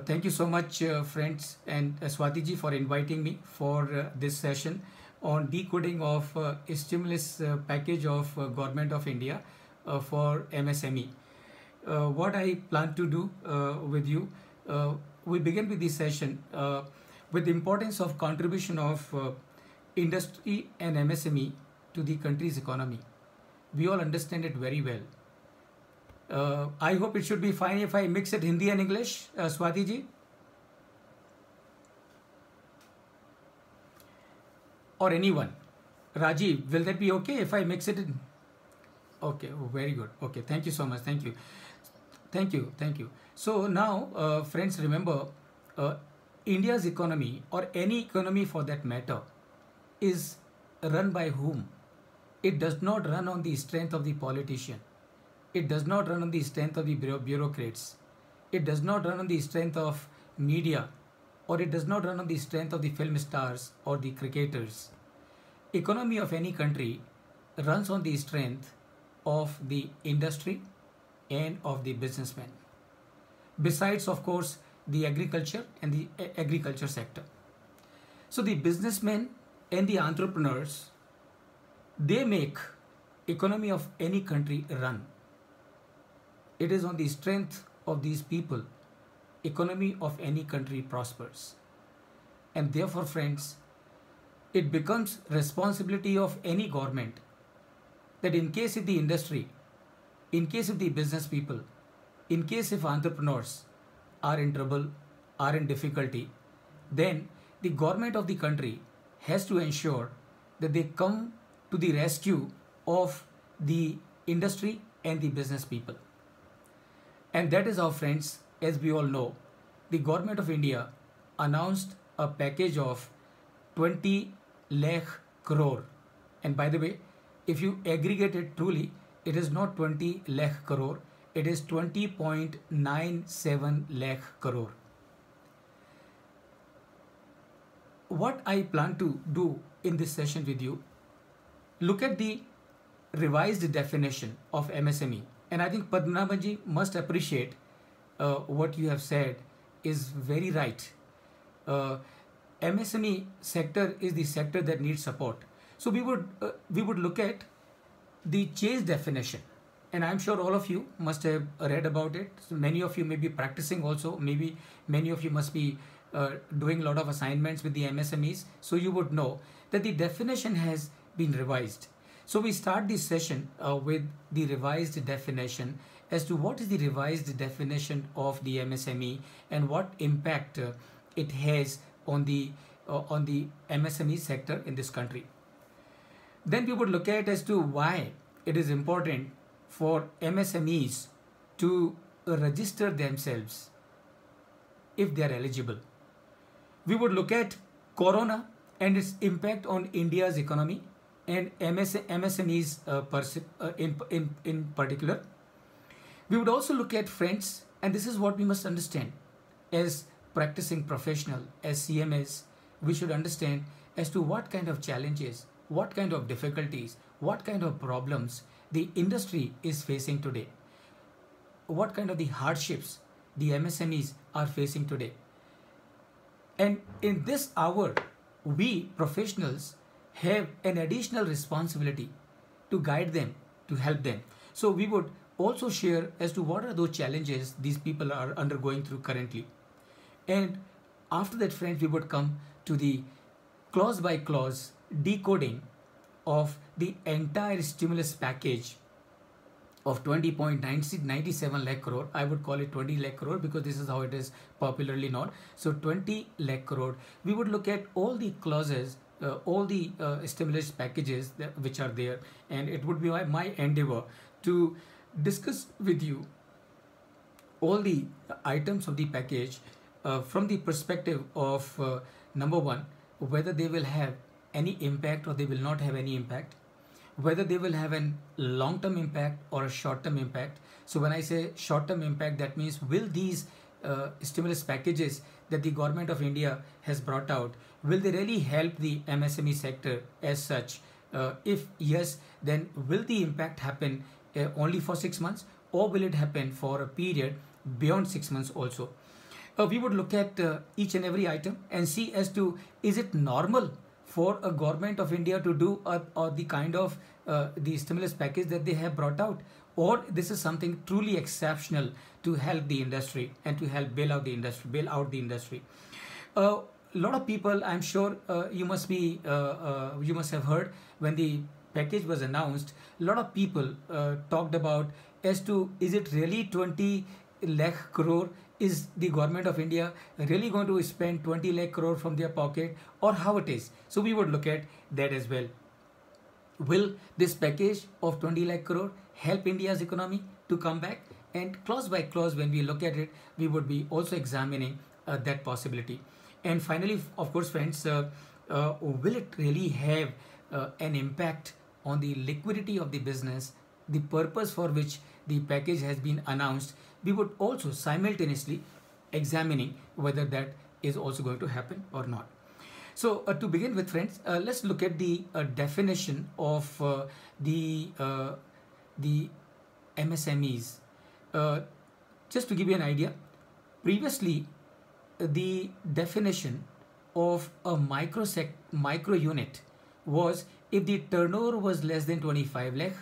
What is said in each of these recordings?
Thank you so much, friends, and Swati ji for inviting me for this session on decoding of stimulus package of Government of India for MSME. What I plan to do with you, we begin with this session with the importance of contribution of industry and MSME to the country's economy. We all understand it very well. I hope it should be fine if I mix it Hindi and English, Swati ji. Or anyone. Rajiv, will that be okay if I mix it in? Okay, oh, very good. Okay, thank you so much. Thank you. Thank you. Thank you. So now, friends, remember, India's economy or any economy for that matter is run by whom? It does not run on the strength of the politician. It does not run on the strength of the bureaucrats. It does not run on the strength of media, or it does not run on the strength of the film stars or the cricketers. Economy of any country runs on the strength of the industry and of the businessmen. Besides, of course, the agriculture and the agriculture sector. So the businessmen and the entrepreneurs, they make economy of any country run. It is on the strength of these people, economy of any country prospers. And therefore, friends, it becomes responsibility of any government that in case if the industry, in case if the business people, in case if entrepreneurs are in trouble, are in difficulty, then the government of the country has to ensure that they come to the rescue of the industry and the business people. And that is how, friends, as we all know, the Government of India announced a package of 20 lakh crore. And by the way, if you aggregate it truly, it is not 20 lakh crore, it is 20.97 lakh crore. What I plan to do in this session with you, look at the revised definition of MSME. And I think Padmanabhan ji must appreciate what you have said is very right. MSME sector is the sector that needs support. So we would look at the change definition, and I'm sure all of you must have read about it. So many of you may be practicing also. Maybe many of you must be doing a lot of assignments with the MSMEs. So you would know that the definition has been revised. So we start this session with the revised definition as to what is the revised definition of the MSME and what impact it has on the MSME sector in this country. Then we would look at as to why it is important for MSMEs to register themselves if they are eligible. We would look at Corona and its impact on India's economy and MSMEs in particular. We would also look at, friends, and this is what we must understand as practicing professional, as CMS, we should understand as to what kind of challenges, what kind of difficulties, what kind of problems the industry is facing today, what kind of the hardships the MSMEs are facing today. And in this hour, we professionals have an additional responsibility to guide them, to help them. So we would also share as to what are those challenges these people are undergoing through currently. And after that, friends, we would come to the clause by clause decoding of the entire stimulus package of 20.97 lakh crore. I would call it 20 lakh crore because this is how it is popularly known. So 20 lakh crore. We would look at all the clauses, all the stimulus packages which are there, and it would be my endeavor to discuss with you all the items of the package from the perspective of number one, whether they will have any impact or they will not have any impact, whether they will have a long-term impact or a short-term impact. So when I say short-term impact, that means will these stimulus packages that the Government of India has brought out, will they really help the MSME sector as such? If yes, then will the impact happen only for 6 months, or will it happen for a period beyond 6 months also? We would look at each and every item and see as to, is it normal for a government of India to do or the kind of the stimulus package that they have brought out, or this is something truly exceptional to help the industry and to help bail out the industry. A lot of people, I'm sure you must have heard when the package was announced. A lot of people talked about as to, is it really 20 lakh crore? Is the government of India really going to spend 20 lakh crore from their pocket, or how it is? So we would look at that as well. Will this package of 20 lakh crore help India's economy to come back? And clause by clause, when we look at it, we would be also examining that possibility. And finally, of course, friends, will it really have an impact on the liquidity of the business, the purpose for which the package has been announced? We would also simultaneously examining whether that is also going to happen or not. So to begin with, friends, let's look at the definition of the MSMEs. Just to give you an idea, previously the definition of a micro unit was if the turnover was less than 25 lakh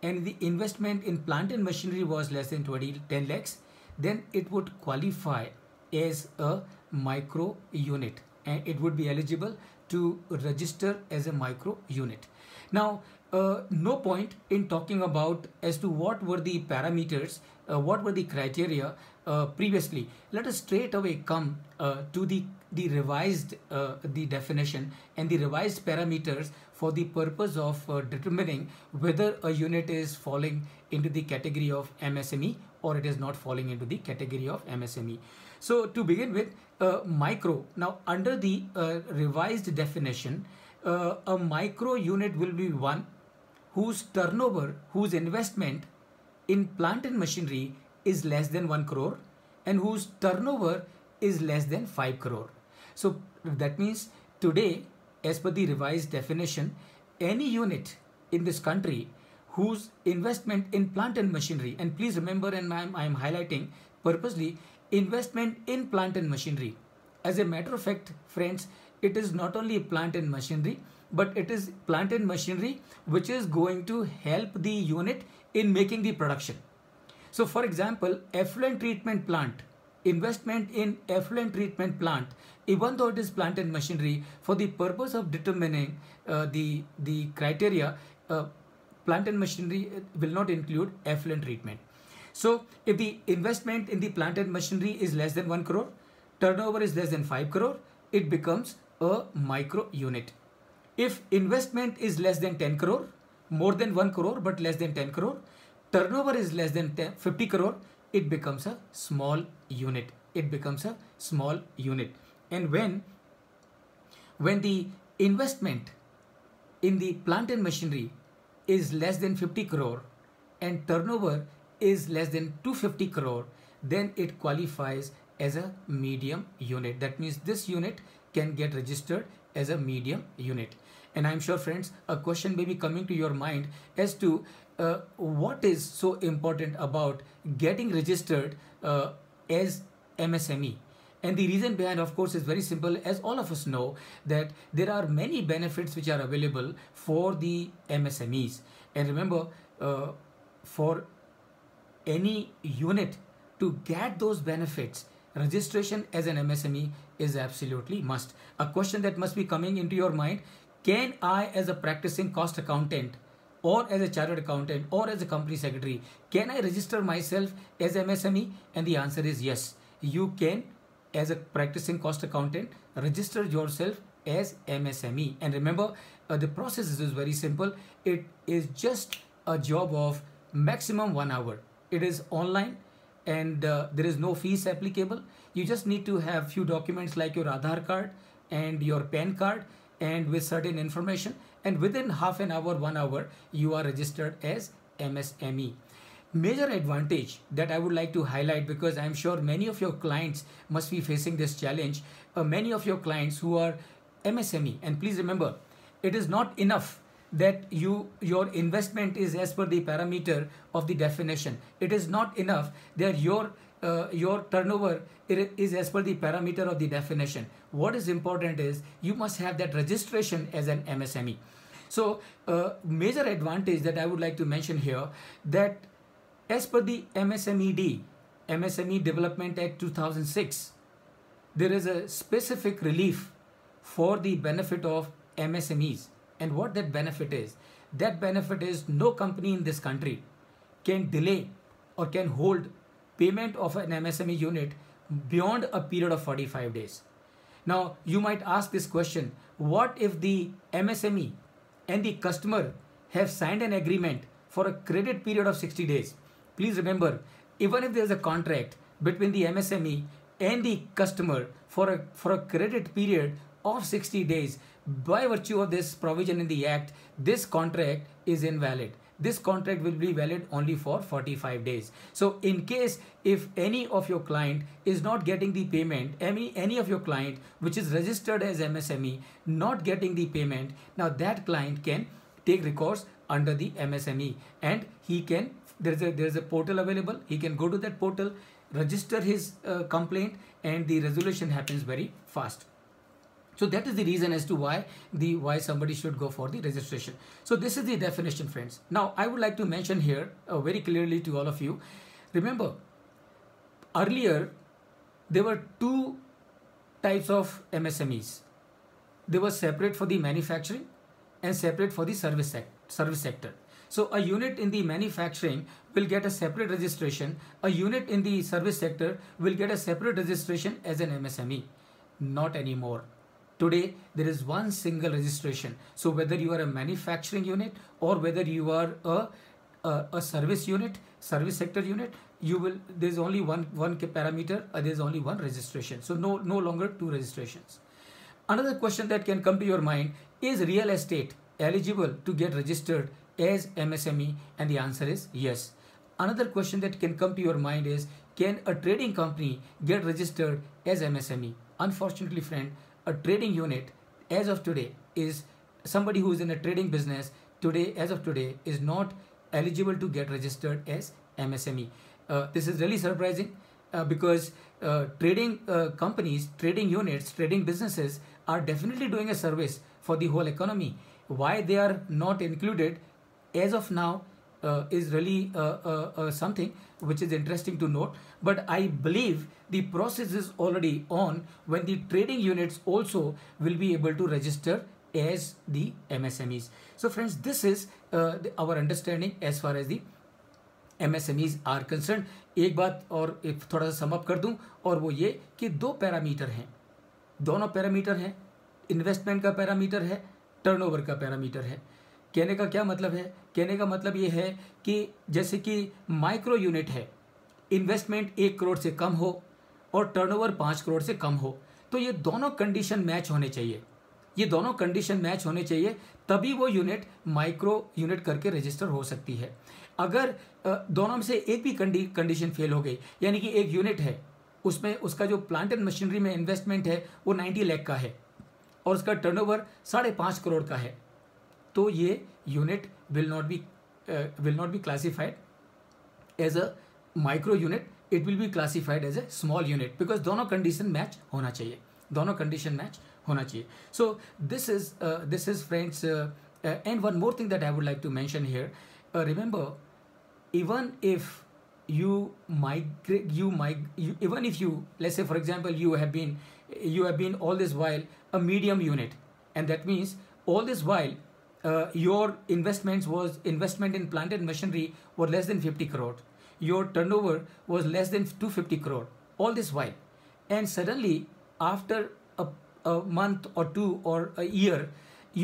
and the investment in plant and machinery was less than 10 lakhs, then it would qualify as a micro unit and it would be eligible to register as a micro unit. Now, no point in talking about as to what were the parameters, what were the criteria previously. Let us straight away come to the revised the definition and the revised parameters for the purpose of determining whether a unit is falling into the category of MSME or it is not falling into the category of MSME. So to begin with, micro. Now under the revised definition, a micro unit will be one whose turnover, whose investment in plant and machinery is less than 1 crore and whose turnover is less than 5 crore. So that means today, as per the revised definition, any unit in this country whose investment in plant and machinery, and please remember, and I am highlighting purposely, investment in plant and machinery. As a matter of fact, friends, it is not only plant and machinery, but it is plant and machinery which is going to help the unit in making the production. So for example, effluent treatment plant, investment in effluent treatment plant, even though it is plant and machinery, for the purpose of determining the criteria, plant and machinery will not include effluent treatment. So if the investment in the plant and machinery is less than 1 crore, turnover is less than 5 crore, it becomes a micro unit. If investment is less than 10 crore, more than 1 crore but less than 10 crore, turnover is less than 50 crore, it becomes a small unit. It becomes a small unit. And when the investment in the plant and machinery is less than 50 crore and turnover is less than 250 crore, then it qualifies as a medium unit. That means this unit can get registered as a medium unit. And I'm sure, friends, a question may be coming to your mind as to what is so important about getting registered as MSME. And the reason behind, of course, is very simple. As all of us know, that there are many benefits which are available for the MSMEs. And remember, for any unit to get those benefits, registration as an MSME is absolutely must. A question that must be coming into your mind: can I, as a practicing cost accountant or as a chartered accountant or as a company secretary, can I register myself as MSME? And the answer is yes. You can, as a practicing cost accountant, register yourself as MSME. And remember, the process is very simple. It is just a job of maximum 1 hour. It is online and there is no fees applicable. You just need to have few documents like your Aadhaar card and your PAN card and with certain information, and within half an hour, 1 hour, you are registered as MSME. Major advantage that I would like to highlight, because I'm sure many of your clients must be facing this challenge, many of your clients who are MSME, and please remember, it is not enough that your investment is as per the parameter of the definition. It is not enough that your your turnover is as per the parameter of the definition. What is important is you must have that registration as an MSME. So major advantage that I would like to mention here, that as per the MSMED, MSME Development Act 2006, there is a specific relief for the benefit of MSMEs. And what that benefit is? That benefit is no company in this country can delay or can hold payment of an MSME unit beyond a period of 45 days. Now, you might ask this question, what if the MSME and the customer have signed an agreement for a credit period of 60 days? Please remember, even if there is a contract between the MSME and the customer for a credit period of 60 days, by virtue of this provision in the Act, this contract is invalid. This contract will be valid only for 45 days. So in case if any of your client is not getting the payment, any of your client which is registered as MSME not getting the payment, now that client can take recourse under the MSME, and he can, there's a portal available, he can go to that portal, register his complaint, and the resolution happens very fast. So that is the reason as to why somebody should go for the registration. So this is the definition, friends. Now I would like to mention here very clearly to all of you. Remember, earlier there were two types of MSMEs. They were separate for the manufacturing and separate for the service sector. So a unit in the manufacturing will get a separate registration. A unit in the service sector will get a separate registration as an MSME. Not anymore. Today, there is one single registration. So whether you are a manufacturing unit or whether you are a service unit, service sector unit, there's only one parameter, there's only one registration. So no longer two registrations. Another question that can come to your mind, is real estate eligible to get registered as MSME? And the answer is yes. Another question that can come to your mind is, can a trading company get registered as MSME? Unfortunately, friend, a trading unit as of today is somebody who is in a trading business today, as of today, is not eligible to get registered as MSME. This is really surprising because trading companies, trading units, trading businesses are definitely doing a service for the whole economy. Why they are not included as of now is really something which is interesting to note. But I believe the process is already on when the trading units also will be able to register as the MSMEs. So friends, this is our understanding as far as the MSMEs are concerned. एक बात और एक थोड़ा सा sum up कर दूं, और वो ये कि दो पैरामीटर हैं, दोनों पैरामीटर हैं, इन्वेस्टमेंट का पैरामीटर है, टर्नओवर का पैरामीटर है। कहने का क्या मतलब है? कहने का मतलब ये है कि जैसे कि माइक्रो यूनिट है, इन्वेस्टमेंट 1 करोड़ से कम हो और टर्नओवर 5 करोड़ से कम हो, तो ये दोनों कंडीशन मैच होने चाहिए। ये दोनों कंडीशन मैच होने चाहिए, तभी वो यूनिट माइक्रो यूनिट करके रजिस्टर हो सकती है। अगर दोनों में से एक भी कंडीशन फेल हो गई, यानी कि एक यूनिट है, उसमें उसका जो प्लांट एंड मशीनरी में इन्वेस्टमेंट है वो 90 लाख का है और उसका टर्नओवर 5.5 करोड़ का है, तो ये unit will not be classified as a micro unit, it will be classified as a small unit, because दोनों कंडीशन मैच होना चाहिए, दोनों कंडीशन मैच होना चाहिए। So this is friends, and one more thing that I would like to mention here, remember, even if you even if you, let's say for example, you have been all this while a medium unit, and that means all this while your investment in plant and machinery were less than 50 crore, your turnover was less than 250 crore all this while, and suddenly after a month or two or a year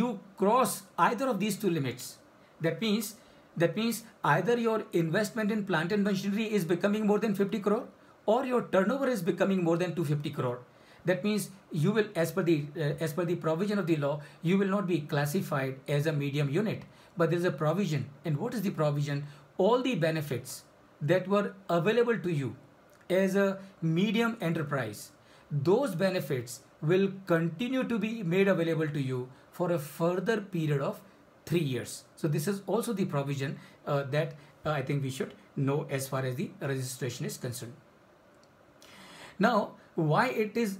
you cross either of these two limits. That means either your investment in plant and machinery is becoming more than 50 crore or your turnover is becoming more than 250 crore. That means you will, as per the provision of the law, you will not be classified as a medium unit. But there is a provision. And what is the provision? All the benefits that were available to you as a medium enterprise, those benefits will continue to be made available to you for a further period of 3 years. So this is also the provision that I think we should know as far as the registration is concerned. Now, why it is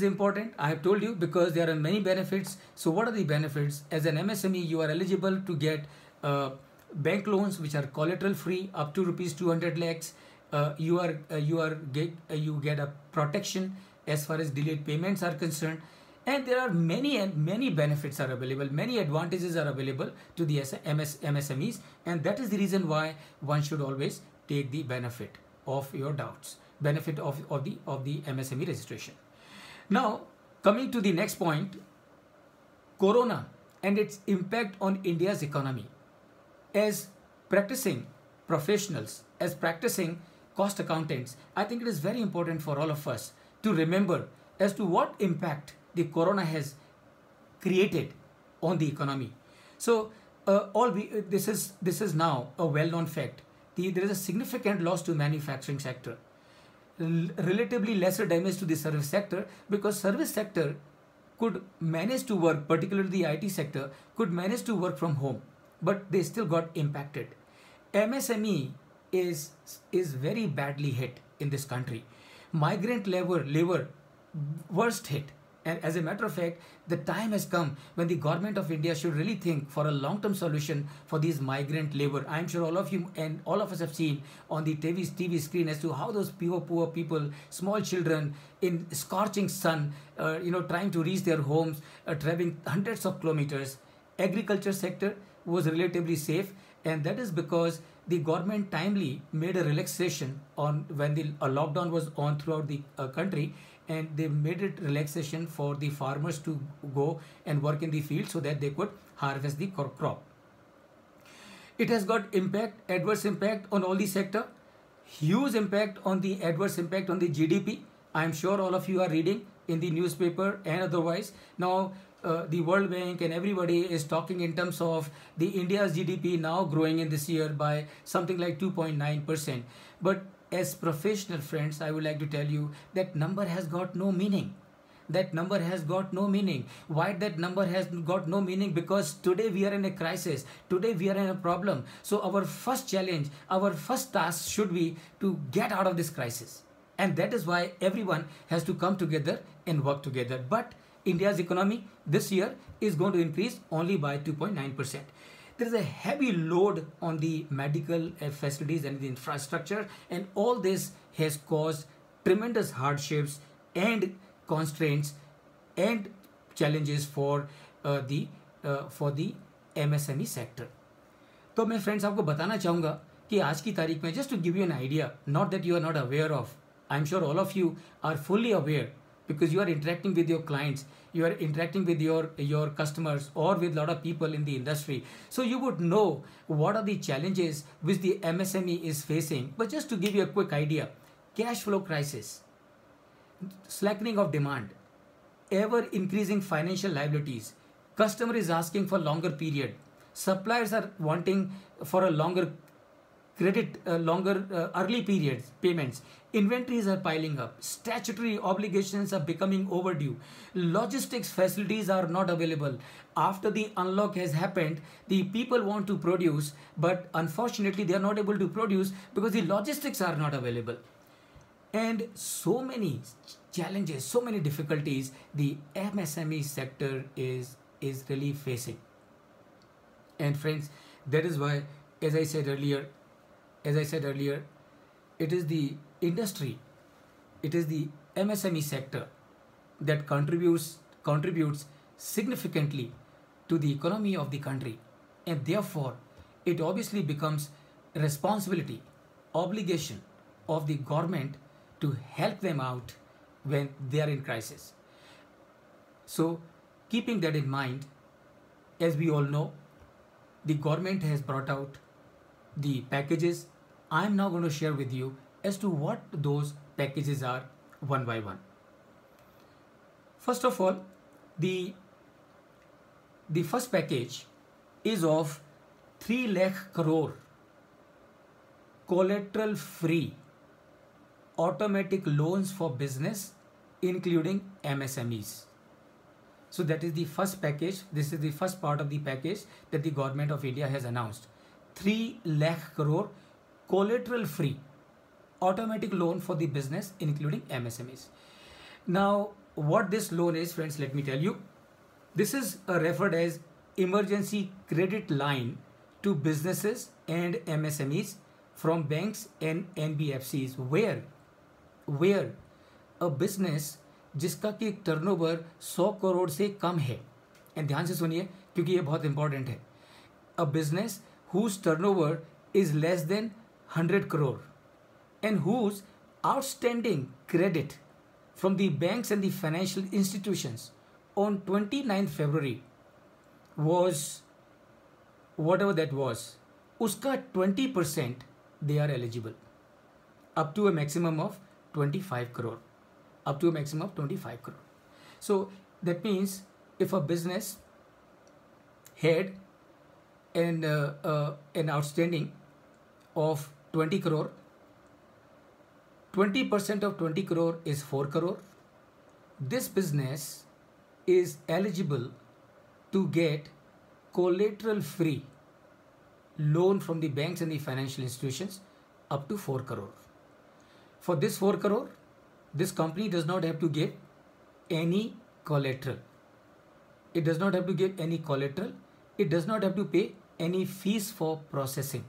important? I have told you, because there are many benefits. So, what are the benefits? As an MSME, you are eligible to get bank loans which are collateral free up to rupees 200 lakhs. You get a protection as far as delayed payments are concerned, and there are many benefits are available, many advantages are available to the MSMEs, and that is the reason why one should always take the benefit of your doubts, benefit of the MSME registration. Now, coming to the next point, Corona and its impact on India's economy. As practicing professionals, as practicing cost accountants, I think it is very important for all of us to remember as to what impact the corona has created on the economy. So, this is now a well-known fact. There is a significant loss to manufacturing sector, relatively lesser damage to the service sector, because service sector could manage to work, particularly the IT sector, could manage to work from home, but they still got impacted. MSME is very badly hit in this country. Migrant labor worst hit. And as a matter of fact, the time has come when the government of India should really think for a long-term solution for these migrant labor. I'm sure all of you and all of us have seen on the TV screen as to how those poor people, small children in scorching sun, trying to reach their homes, traveling hundreds of kilometers. Agriculture sector was relatively safe, and that is because the government timely made a relaxation on when the lockdown was on throughout the country, and they made it relaxation for the farmers to go and work in the field so that they could harvest the crop. It has got adverse impact on all the sector, huge impact on the adverse impact on the GDP. I am sure all of you are reading in the newspaper and otherwise. Now, the World Bank and everybody is talking in terms of the India's GDP now growing in this year by something like 2.9%. But as professional friends, I would like to tell you that number has got no meaning. That number has got no meaning. Why that number has got no meaning? Because today we are in a crisis. Today we are in a problem. So our first challenge, our first task should be to get out of this crisis. And that is why everyone has to come together and work together. But India's economy this year is going to increase only by 2.9%. There is a heavy load on the medical facilities and the infrastructure, and all this has caused tremendous hardships and constraints and challenges for the MSME sector. तो मैं friends आपको बताना चाहूँगा कि आज की तारीख में, just to give you an idea, not that you are not aware of, I'm sure all of you are fully aware because you are interacting with your clients, you are interacting with your customers or with a lot of people in the industry. So you would know what are the challenges which the MSME is facing. But just to give you a quick idea, cash flow crisis, slackening of demand, ever increasing financial liabilities, customer is asking for longer period, suppliers are wanting for a longer credit, early periods payments, inventories are piling up, statutory obligations are becoming overdue, logistics facilities are not available. After the unlock has happened, the people want to produce, but unfortunately they are not able to produce because the logistics are not available. And so many challenges, so many difficulties the MSME sector is really facing. And friends, that is why, as I said earlier, it is the industry, it is the MSME sector that contributes significantly to the economy of the country, and therefore it obviously becomes responsibility, obligation of the government to help them out when they are in crisis. So, keeping that in mind, as we all know, the government has brought out the packages. I am now going to share with you as to what those packages are one by one. First of all, the first package is of 3 lakh crore collateral free automatic loans for business, including MSMEs. So that is the first package. This is the first part of the package that the government of India has announced. 3 lakh crore collateral free automatic loan for the business, including MSMEs. Now, what this loan is, friends, let me tell you. This is referred as emergency credit line to businesses and MSMEs from banks and NBFCs, where a business जिसका कि turnover 100 crore से कम है, and ध्यान से सुनिए क्योंकि ये बहुत इंपॉर्टेंट है, a business whose turnover is less than 100 crore and whose outstanding credit from the banks and the financial institutions on 29th February was whatever that was, उसका 20% they are eligible up to a maximum of 25 crore. Up to a maximum of 25 crore. So that means if a business had an outstanding of 20 crore, 20% of 20 crore is 4 crore. This business is eligible to get collateral free loan from the banks and the financial institutions up to 4 crore. For this 4 crore, this company does not have to give any collateral. It does not have to give any collateral. It does not have to pay any fees for processing.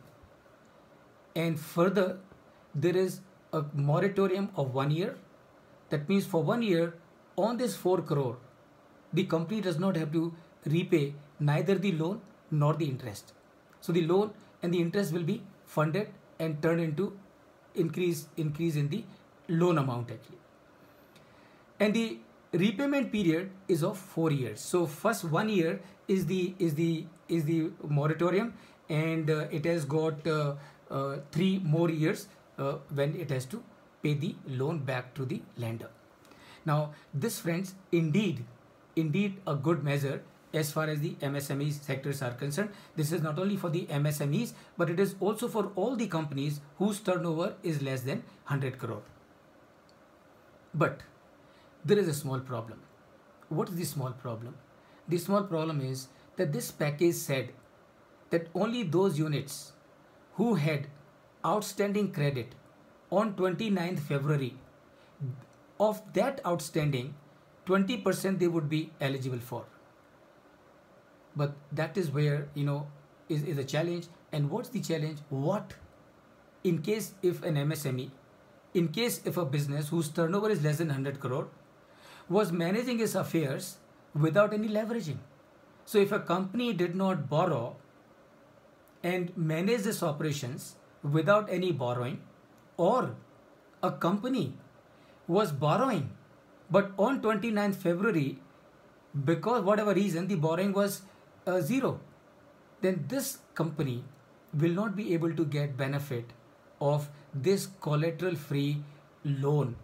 And further, there is a moratorium of 1 year. That means for 1 year, on this 4 crore, the company does not have to repay neither the loan nor the interest. So the loan and the interest will be funded and turned into increase in the loan amount actually. And the repayment period is of 4 years. So first 1 year is the moratorium, and it has got 3 more years when it has to pay the loan back to the lender. Now this, friends, indeed a good measure as far as the MSME sectors are concerned. This is not only for the MSMEs, but it is also for all the companies whose turnover is less than 100 crore. But there is a small problem. What is the small problem? The small problem is that this package said that only those units who had outstanding credit on 29th February, of that outstanding, 20% they would be eligible for. But that is where, is a challenge. And what's the challenge? What in case if an MSME, in case if a business whose turnover is less than 100 crore was managing its affairs without any leveraging? So if a company did not borrow and manage its operations without any borrowing, or a company was borrowing but on 29th February, because whatever reason the borrowing was zero, then this company will not be able to get benefit of this collateral free loan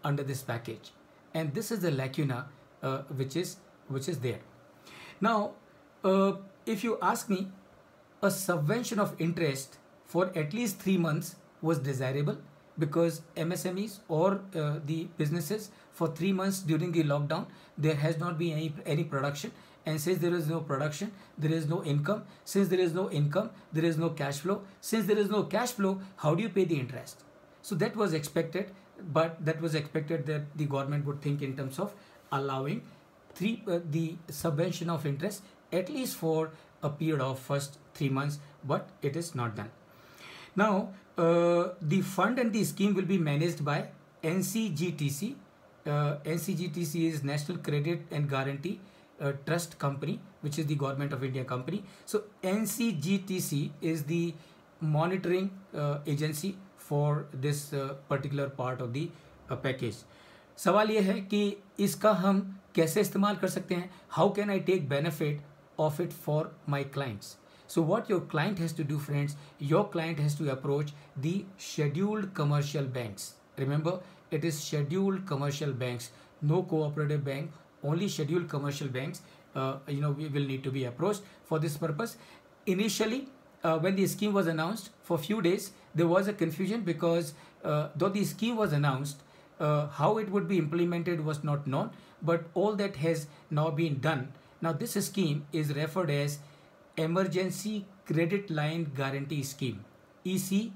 under this package. And this is the lacuna which is there. Now if you ask me, a subvention of interest for at least 3 months was desirable, because MSMEs or the businesses for 3 months during the lockdown, there has not been any production, and since there is no production, there is no income. Since there is no income, there is no cash flow. Since there is no cash flow, how do you pay the interest? So that was expected, but that was expected that the government would think in terms of allowing the subvention of interest at least for a period of first 3 months, but it is not done. Now the fund and the scheme will be managed by NCGTC. NCGTC is National Credit and Guarantee Trust Company, which is the Government of India company. So NCGTC is the monitoring agency for this particular part of the package. सवाल ये है कि इसका हम कैसे इस्तेमाल कर सकते हैं? How can I take benefit of it for my clients? So what your client has to do, friends, your client has to approach the scheduled commercial banks. Remember, it is scheduled commercial banks, no cooperative bank, only scheduled commercial banks. We will need to be approached for this purpose. Initially, when the scheme was announced, for few days there was a confusion, because though the scheme was announced, how it would be implemented was not known, but all that has now been done. Now this scheme is referred as Emergency Credit Line Guarantee Scheme, ECCGLG.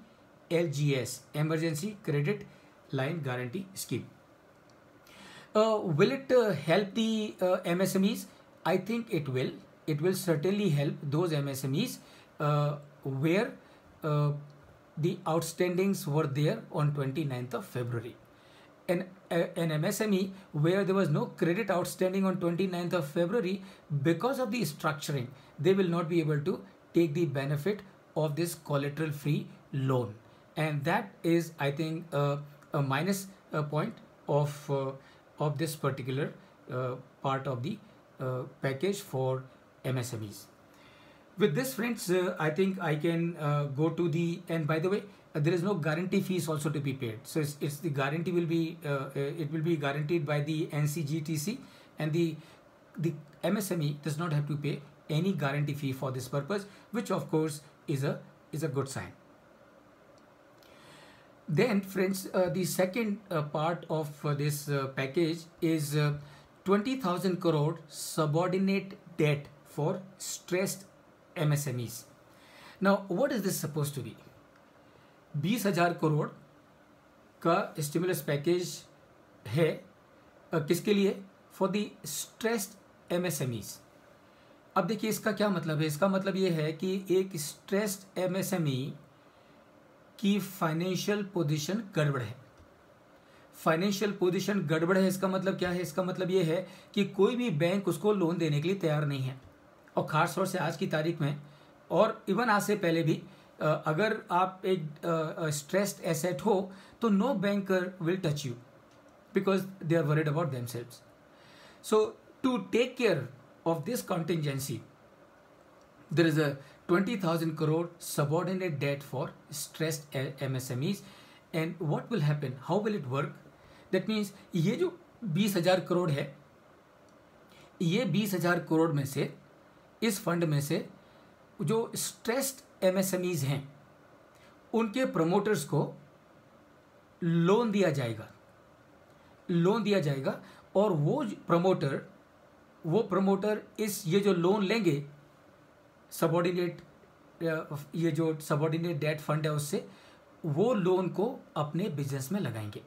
ECLGS, Emergency Credit Line Guarantee Scheme. Will it help the MSMEs? I think it will. It will certainly help those MSMEs where the outstandings were there on 29th of February. An MSME where there was no credit outstanding on 29th of February, because of the structuring, they will not be able to take the benefit of this collateral free loan. And that is, I think, a minus point of this particular part of the package for MSMEs. With this, friends, I think I can go to the, and by the way, there is no guarantee fees also to be paid. So it's the guarantee will be, it will be guaranteed by the NCGTC, and the MSME does not have to pay any guarantee fee for this purpose, which of course is a good sign. Then, friends, the second part of this package is 20,000 crore subordinate debt for stressed MSMEs. Now, what is this supposed to be? 20,000 crore का stimulus package है किसके लिए? For the stressed MSMEs. अब देखिए इसका क्या मतलब है. इसका मतलब ये है कि एक स्ट्रेस्ड MSME की फाइनेंशियल पोजीशन गड़बड़ है. फाइनेंशियल पोजीशन गड़बड़ है, इसका मतलब क्या है? इसका मतलब ये है कि कोई भी बैंक उसको लोन देने के लिए तैयार नहीं है. और खास तौर से आज की तारीख में, और इवन आज से पहले भी, अगर आप एक स्ट्रेस्ड एसेट हो तो no banker will touch you because they are worried about themselves. So to take care of this contingency, there is a 20,000 crore subordinate debt for stressed MSMEs. And what will happen? How will it work? That means ये जो 20,000 करोड़ है, ये 20,000 करोड़ में से, इस fund में से जो स्ट्रेस्ड MSMEs हैं उनके प्रमोटर्स को लोन दिया जाएगा. लोन दिया जाएगा और वो प्रमोटर इस ये जो लोन लेंगे सबॉर्डिनेट, ये जो सबॉर्डिनेट डेट फंड है उससे, वो लोन को अपने बिजनेस में लगाएंगे.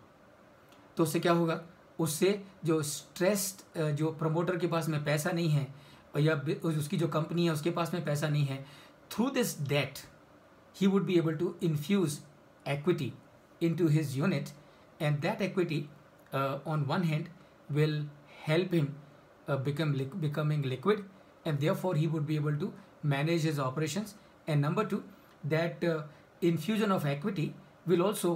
तो उससे क्या होगा? उससे जो स्ट्रेस्ड, जो प्रमोटर के पास में पैसा नहीं है या उसकी जो कंपनी है उसके पास में पैसा नहीं है, through this debt he would be able to infuse equity into his unit, and that equity on one hand will help him becoming liquid, and therefore he would be able to manage his operations. And number two, that infusion of equity will also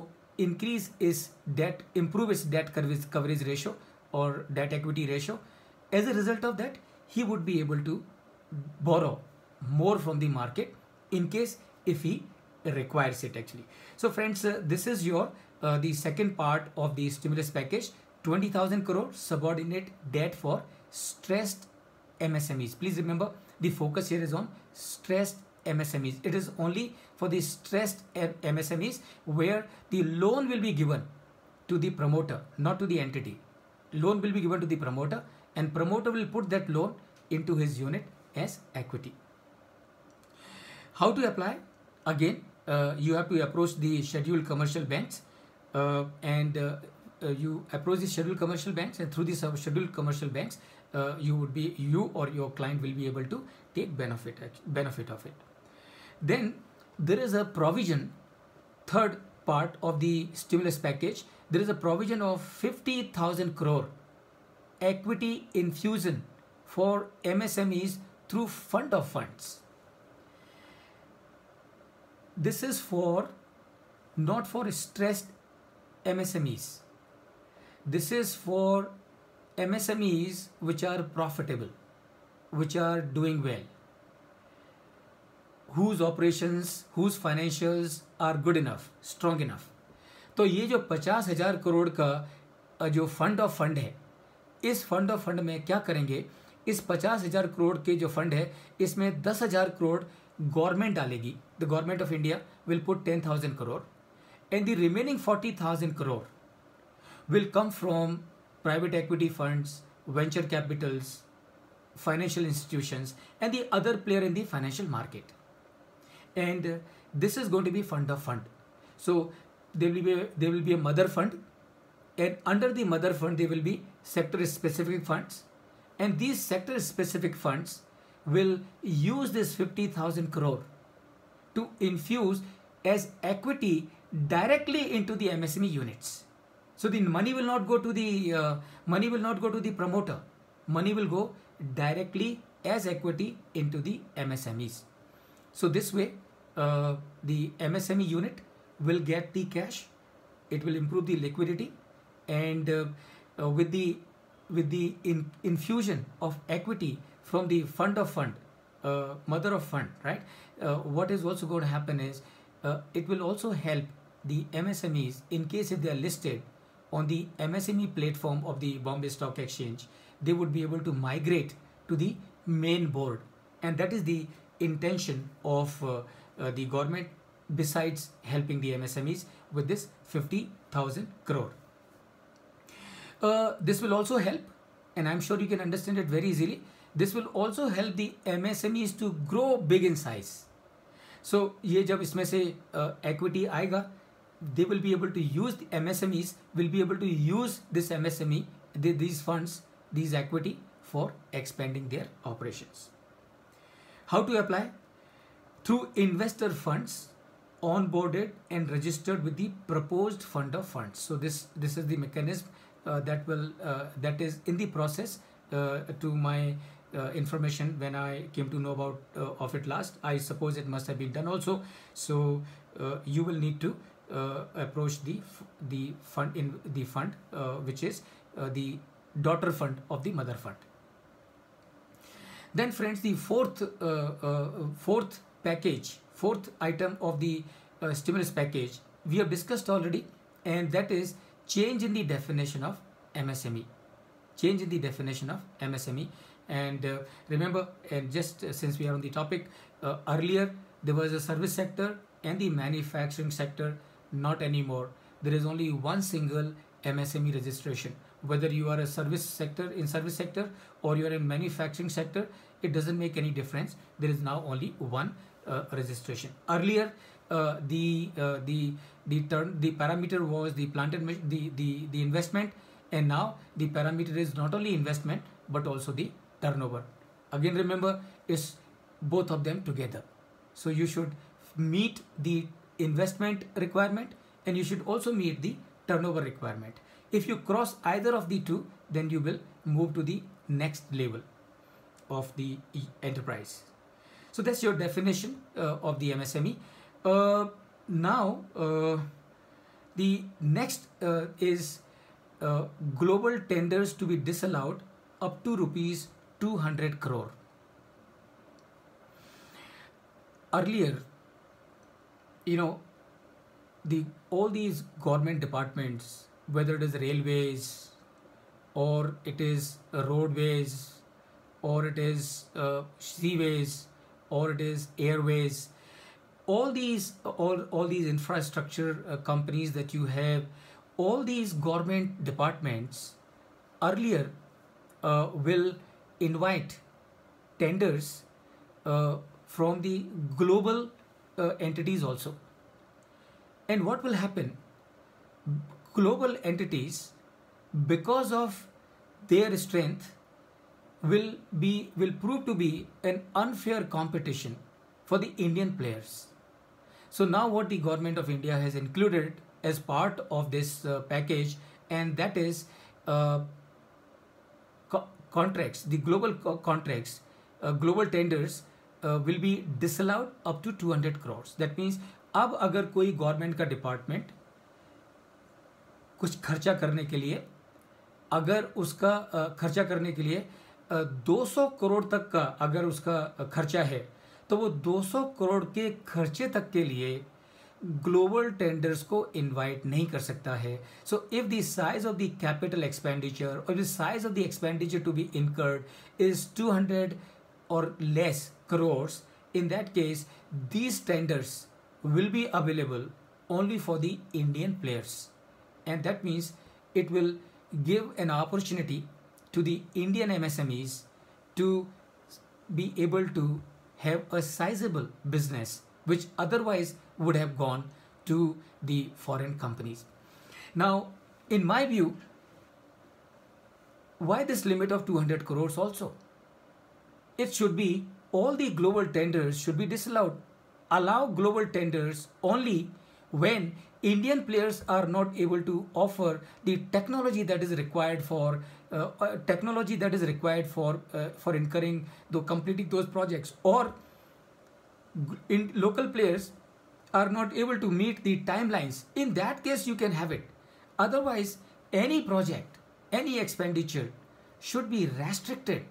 increase its debt, improve its debt coverage ratio or debt equity ratio. As a result of that, he would be able to borrow more from the market in case if he requires it actually. So friends, this is your the second part of the stimulus package, 20,000 crore subordinate debt for stressed MSMEs. Please remember, the focus here is on stressed MSMEs. It is only for the stressed MSMEs where the loan will be given to the promoter, not to the entity. Loan will be given to the promoter, and promoter will put that loan into his unit as equity. How to apply? Again, you have to approach the scheduled commercial banks, and you approach the scheduled commercial banks, and through the scheduled commercial banks, you or your client will be able to take benefit of it. Then there is a provision, third part of the stimulus package. There is a provision of 50,000 crore equity infusion for MSMEs through fund of funds. This is not for stressed MSMEs. This is for MSMEs which are profitable, which are doing well, whose operations, whose financials are good enough, strong enough. तो ये जो 50,000 करोड़ का जो fund of fund है, इस fund of fund में क्या करेंगे? इस 50,000 करोड़ के जो फंड है, इसमें 10,000 करोड़ गवर्नमेंट डालेगी. The government of India will put 10,000 crore, and the remaining 40,000 crore will come from private equity funds, venture capitals, financial institutions, and the other player in the financial market. And this is going to be fund of fund. So there will be a mother fund, and under the mother fund there will be sector specific funds, and these sector specific funds will use this 50,000 crore to infuse as equity directly into the MSME units. So the money will not go to the promoter. Money will go directly as equity into the MSMEs. So this way, the MSME unit will get the cash. It will improve the liquidity, and with the infusion of equity from the fund of fund, mother of fund, right? What is also going to happen is it will also help the MSMEs in case if they are listed on the MSME platform of the Bombay Stock Exchange, they would be able to migrate to the main board, and that is the intention of the government, besides helping the MSMEs with this 50,000 crore. This will also help, and I'm sure you can understand it very easily. This will also help the MSMEs to grow big in size. So ये जब इसमें से equity आएगा, they will be able to use, the MSMEs will be able to use this MSME, these funds, these equity for expanding their operations. How to apply? Through investor funds onboarded and registered with the proposed fund of funds. So this is the mechanism that is in the process. To my information, when I came to know about of it last, I suppose it must have been done also. So you will need to approach the fund which is the daughter fund of the mother fund. Then friends, the fourth item of the stimulus package we have discussed already, and that is change in the definition of MSME. Change in the definition of MSME. And remember, and just since we are on the topic, earlier there was a service sector and the manufacturing sector. Not anymore. There is only one single MSME registration. Whether you are a service sector or you are in manufacturing sector, it doesn't make any difference. There is now only one registration. Earlier, the parameter was the the investment, and now the parameter is not only investment but also the turnover. Again, remember, it's both of them together. So you should meet the investment requirement, and you should also meet the turnover requirement. If you cross either of the two, then you will move to the next level of the enterprise. So that's your definition of the MSME. Now the next is global tenders to be disallowed up to rupees 200 crore. Earlier, all these government departments, whether it is railways or it is roadways or it is seaways or it is airways, all these infrastructure companies that you have, all these government departments earlier will invite tenders from the global entities also. And what will happen? Global entities, because of their strength, will prove to be an unfair competition for the Indian players. So now what the government of India has included as part of this package, and that is contracts, the global contracts, global tenders will be disallowed up to 200 crores. That means अब अगर कोई government का department कुछ खर्चा करने के लिए, अगर उसका खर्चा करने के लिए 200 करोड़ तक का अगर उसका खर्चा है, तो वो 200 करोड़ के खर्चे तक के लिए ग्लोबल टेंडर्स को इनवाइट नहीं कर सकता है. So if the size of the capital expenditure और the size of the expenditure to be incurred is 200 और less crores, in that case these tenders will be available only for the Indian players, and that means it will give an opportunity to the Indian MSMEs to be able to have a sizable business which otherwise would have gone to the foreign companies. Now, in my view, why this limit of 200 crores also? It should be all the global tenders should be disallowed. Allow global tenders only when Indian players are not able to offer the technology that is required for for incurring the completing those projects, or in local players are not able to meet the timelines. In that case, you can have it. Otherwise, any project, any expenditure should be restricted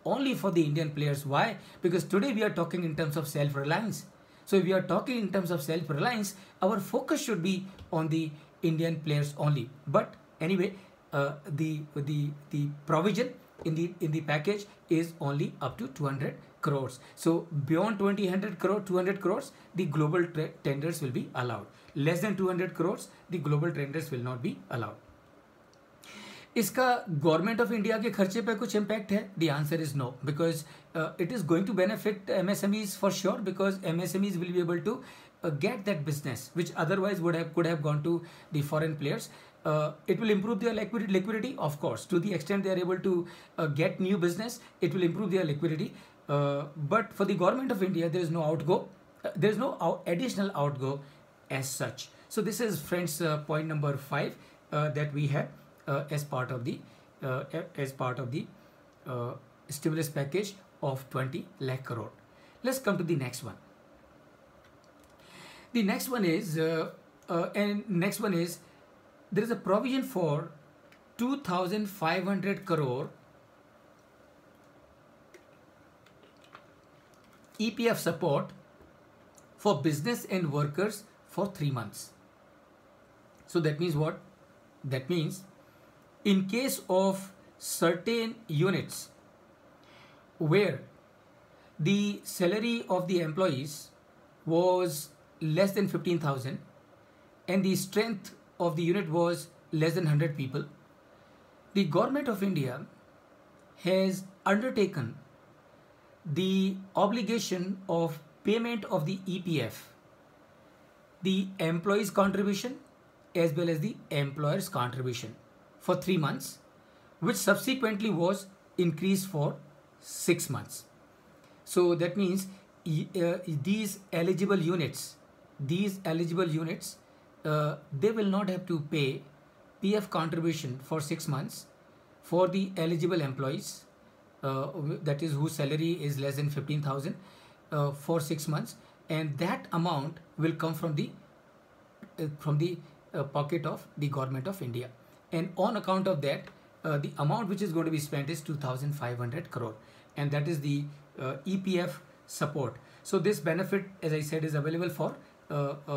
only for the Indian players. Why? Because today we are talking in terms of self-reliance. So if we are talking in terms of self-reliance, our focus should be on the Indian players only. But anyway, the provision in the package is only up to 200 crores. So beyond 200 crores, the global tenders will be allowed. Less than 200 crores, the global tenders will not be allowed. इसका government of India के खर्चे पे कुछ impact है? The answer is no, because it is going to benefit MSMEs for sure, because MSMEs will be able to get that business which otherwise could have gone to the foreign players. It will improve their liquidity, of course, to the extent they are able to get new business. It will improve their liquidity, but for the government of India there is no outgo, there is no additional outgo as such. So this is, friends, point number 5 that we have as part of the stimulus package of 20 lakh crore. Let's come to the next one. The next one is there is a provision for 2,500 crore EPF support for business and workers for 3 months. So that means what? That means in case of certain units where the salary of the employees was less than 15,000 and the strength of the unit was less than 100 people, the government of India has undertaken the obligation of payment of the EPF, the employees contribution as well as the employers contribution, for 3 months, which subsequently was increased for 6 months. So that means these eligible units, they will not have to pay PF contribution for 6 months for the eligible employees, that is whose salary is less than 15,000 for 6 months, and that amount will come from the pocket of the government of India. And on account of that, the amount which is going to be spent is 2,500 crore, and that is the EPF support. So this benefit, as I said, is available for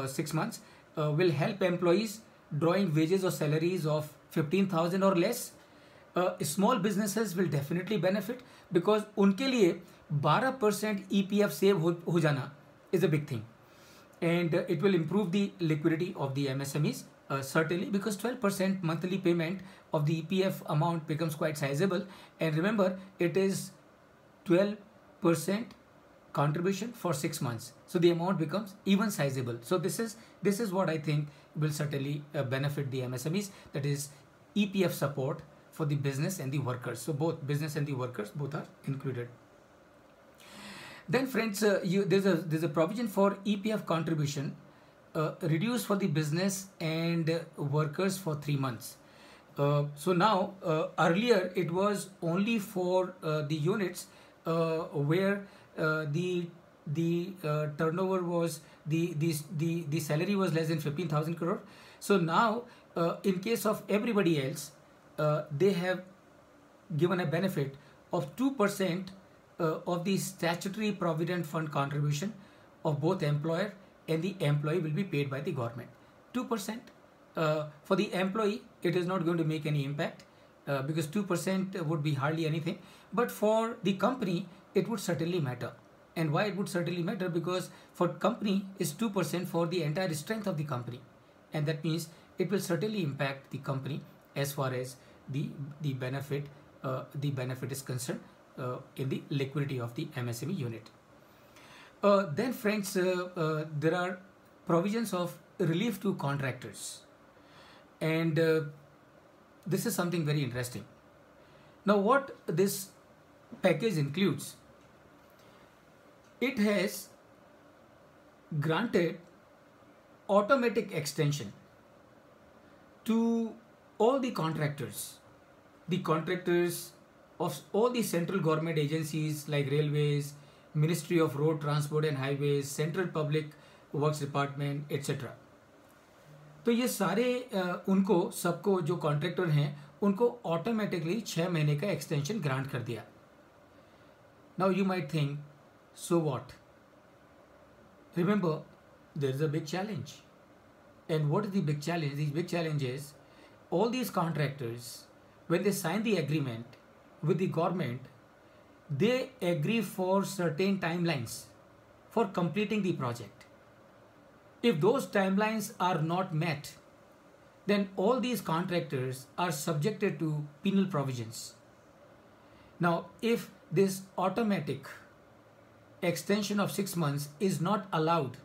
6 months, will help employees drawing wages or salaries of 15,000 or less. Small businesses will definitely benefit, because उनके लिए 12% EPF save हो जाना is a big thing, and it will improve the liquidity of the MSMEs, certainly, because 12% monthly payment of the EPF amount becomes quite sizable. And remember, it is 12% contribution for 6 months, so the amount becomes even sizable. So this is what I think will certainly benefit the MSMEs, that is EPF support for the business and the workers. So both business and the workers both are included. Then, friends, there's a provision for EPF contribution reduced for the business and workers for 3 months. So now, earlier it was only for the units where the turnover was the salary was less than 15,000 crore. So now, in case of everybody else, they have given a benefit of 2% of the statutory provident fund contribution of both employer and the employee will be paid by the government. 2%. For the employee, it is not going to make any impact, because 2% would be hardly anything. But for the company, it would certainly matter. And why it would certainly matter? Because for company is 2% for the entire strength of the company, and that means it will certainly impact the company as far as the benefit is concerned in the liquidity of the MSME unit. Then, friends, there are provisions of relief to contractors. And this is something very interesting. Now, what this package includes, it has granted automatic extension to all the contractors of all the central government agencies like railways, Ministry of Road Transport and Highways, Central Public Works Department, etc. तो ये सारे उनको सबको जो contractor हैं उनको automatically 6 महीने का एक्सटेंशन ग्रांट कर दिया. Now you might think, so what? Remember, there is a big challenge. And what is the big challenge? The big challenge is all these contractors, when they sign the agreement with the government, they agree for certain timelines for completing the project. If those timelines are not met, then all these contractors are subjected to penal provisions. Now, if this automatic extension of 6 months is not allowed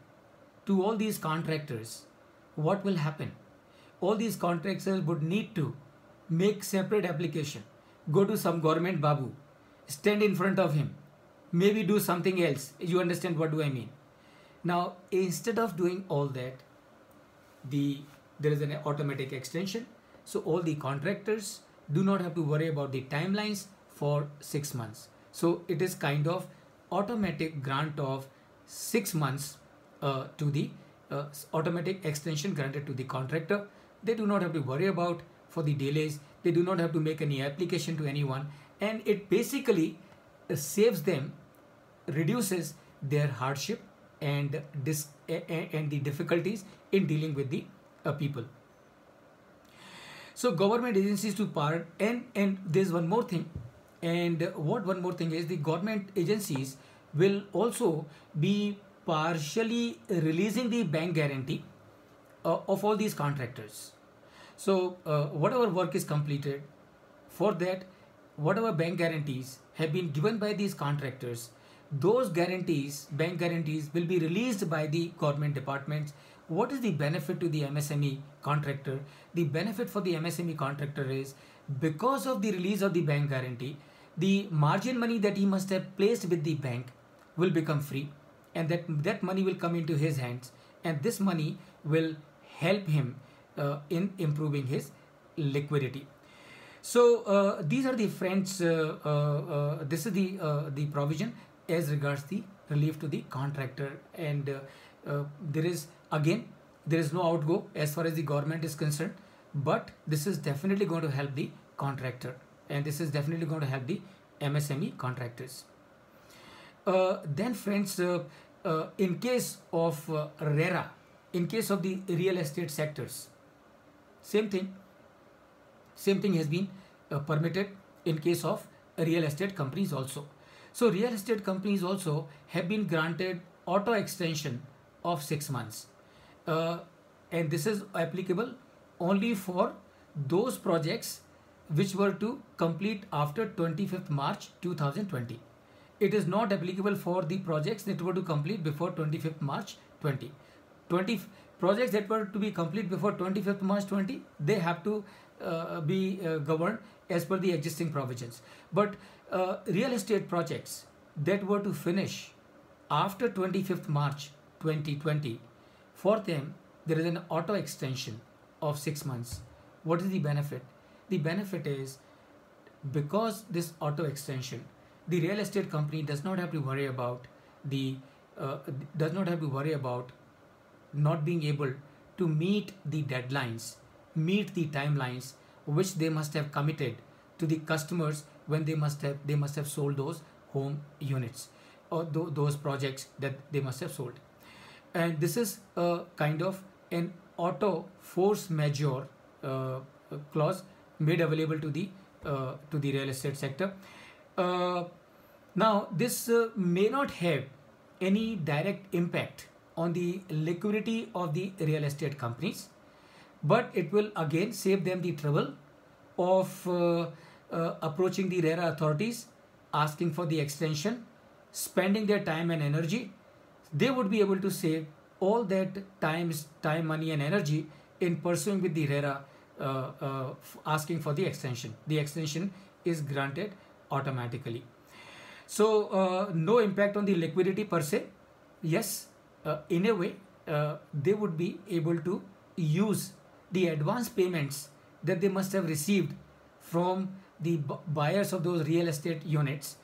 to all these contractors, what will happen? All these contractors would need to make separate application, go to some government babu, stand in front of him, maybe do something else. You understand what do I mean? Now, instead of doing all that, there is an automatic extension, so all the contractors do not have to worry about the timelines for 6 months. So it is kind of automatic grant of 6 months to the automatic extension granted to the contractor. They do not have to worry about for the delays. They do not have to make any application to anyone, and it basically saves them, reduces their hardship and the difficulties in dealing with the people. So government agencies to part, and there's one more thing. And what one more thing is, the government agencies will also be partially releasing the bank guarantee of all these contractors. So whatever work is completed, for that, whatever bank guarantees have been given by these contractors, those guarantees, bank guarantees, will be released by the government departments. What is the benefit to the MSME contractor? The benefit for the MSME contractor is, because of the release of the bank guarantee, the margin money that he must have placed with the bank will become free, and that money will come into his hands, and this money will help him in improving his liquidity. So these are the friends, this is the provision as regards the relief to the contractor. And there is no outgo as far as the government is concerned, but this is definitely going to help the contractor, and this is definitely going to help the MSME contractors. Then friends, in case of RERA, in case of the real estate sectors, same thing has been permitted in case of real estate companies also. So real estate companies also have been granted auto extension of 6 months, and this is applicable only for those projects which were to complete after 25th March 2020. It is not applicable for the projects that were to complete before 25th March 2020. Projects that were to be complete before 25th March 20, they have to be governed as per the existing provisions. But real estate projects that were to finish after 25th March 2020, for them there is an auto extension of 6 months. What is the benefit? The benefit is, because this auto extension, the real estate company does not have to worry about not being able to meet the deadlines, meet the timelines which they must have committed to the customers when they must have sold those home units or those projects that they must have sold. And this is a kind of an auto force majeure clause made available to the real estate sector. Now, this may not have any direct impact on the liquidity of the real estate companies, but it will again save them the trouble of approaching the RERA authorities, asking for the extension, spending their time and energy. They would be able to save all that time, money, and energy in pursuing with the RERA, asking for the extension. The extension is granted automatically. So no impact on the liquidity per se. Yes, in a way, they would be able to use the advance payments that they must have received from the buyers of those real estate units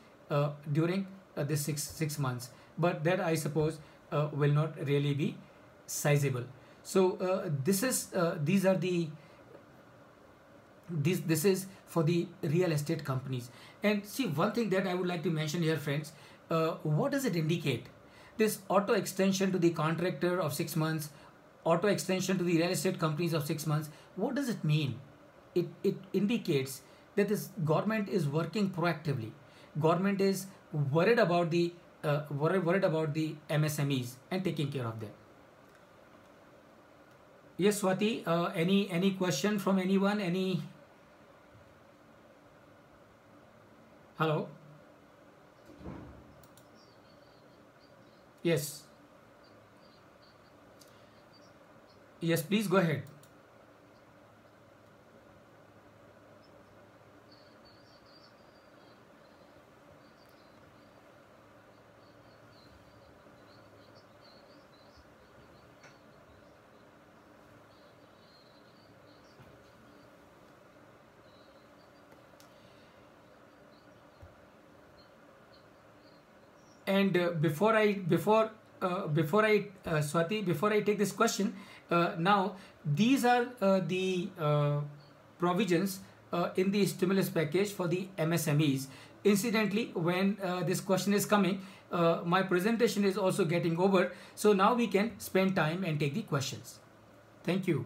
during this six months. But that, I suppose, will not really be sizable. So these are the this is for the real estate companies. And see, one thing that I would like to mention here, friends, what does it indicate? This auto extension to the contractor of 6 months, auto extension to the real estate companies of 6 months. What does it mean? It indicates that this government is working proactively. Government is worried about the MSMEs and taking care of them. Yes, Swati. Any question from anyone? Any? Hello. Yes. Yes, please go ahead. And Swati, before I take this question, now these are the provisions in the stimulus package for the MSMEs. Incidentally, when this question is coming, my presentation is also getting over. So now we can spend time and take the questions. Thank you.